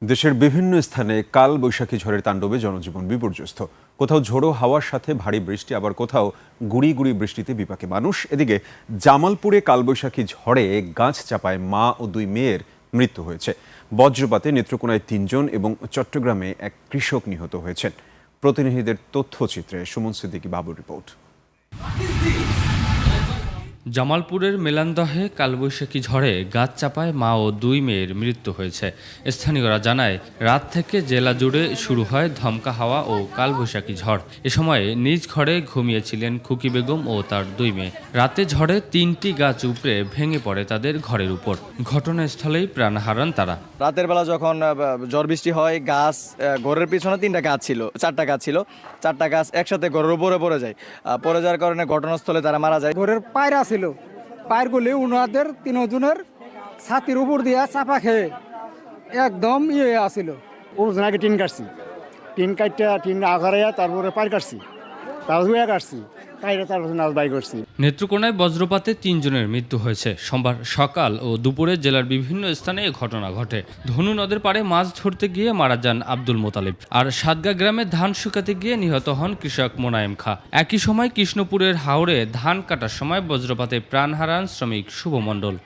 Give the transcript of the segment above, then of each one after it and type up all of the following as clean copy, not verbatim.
দেশের বিভিন্ন স্থানে কাল বৈশাখী ঝড়ের তাণ্ডবে জনজীবন বিপর্যস্ত। কোথাও ঝোড়ো হাওয়ার সাথে ভারী বৃষ্টি, আবার কোথাও গুড়ি গুড়ি বৃষ্টিতে বিপাকে মানুষ। এদিকে জামালপুরে কালবৈশাখী ঝড়ে গাছ চাপায় মা ও দুই মেয়ের মৃত্যু হয়েছে। বজ্রপাতে নেত্রকোনায় ৩ জন এবং চট্টগ্রামে এক কৃষক নিহত হয়েছেন। প্রতিনিধিদের তথ্যচিত্রে সুমন সিদ্দিকী বাবুর রিপোর্ট। জামালপুরের মেলান্দহে কালবৈশাখী ঝড়ে গাছ চাপায় মা ও দুই মেয়ের মৃত্যু হয়েছে। স্থানীয়রা জানায়, রাত থেকে জেলা জুড়ে শুরু হয় ধমকা হাওয়া ও কালবৈশাখী ঝড়। এ সময়ে নিজ ঘরে ঘুমিয়েছিলেন খুকি বেগম ও তার দুই মেয়ে। রাতে ঝড়ে 3টি গাছ উপড়ে ভেঙে পড়ে তাদের ঘরের উপর। ঘটনাস্থলেই প্রাণ হারান তারা। রাতের বেলা যখন ঝড় বৃষ্টি হয়, গাছ ঘরের পিছনে 4টা গাছ ছিল। 4টা গাছ একসাথে ঘরের উপরে পড়ে যায়। পড়ে যাওয়ার কারণে ঘটনাস্থলে তারা মারা যায়। ঘরের পায়রা ছিল, পায়েরগুলি উনাদের 3 জনের ছাতির উপর দিয়ে চাপা খেয়ে একদম আসিল। ওজন আগে টিন কাটছি, টিন কাটটা টিন আঘারাইয়া তারপরে পার কাটছি, তারপরে কাটছি, কাইরা তারপরে নাচ বাই করছি। নেত্রকোনায় বজ্রপাতে 3 জনের মৃত্যু হয়েছে। সোমবার সকাল ও দুপুরে জেলার বিভিন্ন স্থানে এ ঘটনা ঘটে। ধনু নদের পাড়ে মাছ ধরতে গিয়ে মারা যান আব্দুল মোতালিব। আর সাতগা গ্রামে ধান শুকাতে গিয়ে নিহত হন কৃষক মোনায়েম খা। একই সময় কৃষ্ণপুরের হাওড়ে ধান কাটার সময় বজ্রপাতে প্রাণ হারান শ্রমিক শুভ মণ্ডল।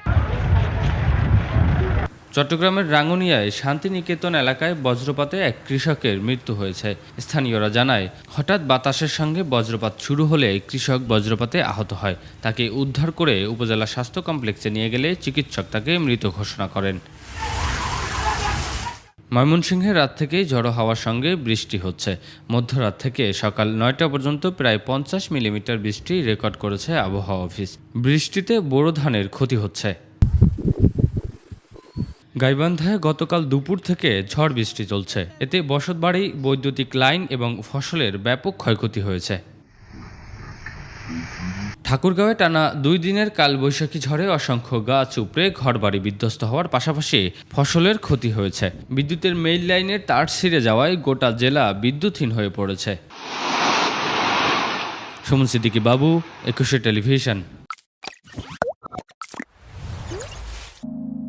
চট্টগ্রামের রাঙ্গুনিয়ায় শান্তিনিকেতন এলাকায় বজ্রপাতে এক কৃষকের মৃত্যু হয়েছে। স্থানীয়রা জানায়, হঠাৎ বাতাসের সঙ্গে বজ্রপাত শুরু হলে কৃষক বজ্রপাতে আহত হয়। তাকে উদ্ধার করে উপজেলা স্বাস্থ্য কমপ্লেক্সে নিয়ে গেলে চিকিৎসক তাকে মৃত ঘোষণা করেন। ময়মনসিংহে রাত থেকেই ঝড়ো হাওয়ার সঙ্গে বৃষ্টি হচ্ছে। মধ্যরাত থেকে সকাল 9টা পর্যন্ত প্রায় 50 মিলিমিটার বৃষ্টি রেকর্ড করেছে আবহাওয়া অফিস। বৃষ্টিতে বোরো ধানের ক্ষতি হচ্ছে। গাইবান্ধায় গতকাল দুপুর থেকে ঝড় বৃষ্টি চলছে। এতে বসতবাড়ি, বৈদ্যুতিক লাইন এবং ফসলের ব্যাপক ক্ষয়ক্ষতি হয়েছে। ঠাকুরগাঁওয়ে টানা 2 দিনের কালবৈশাখী ঝড়ে অসংখ্য গাছ উপড়ে ঘরবাড়ি বিধ্বস্ত হওয়ার পাশাপাশি ফসলের ক্ষতি হয়েছে। বিদ্যুতের মেইল লাইনের তার ছিঁড়ে যাওয়ায় গোটা জেলা বিদ্যুৎহীন হয়ে পড়েছে। সুমন সিদ্দিকী বাবু, 21 টেলিভিশন।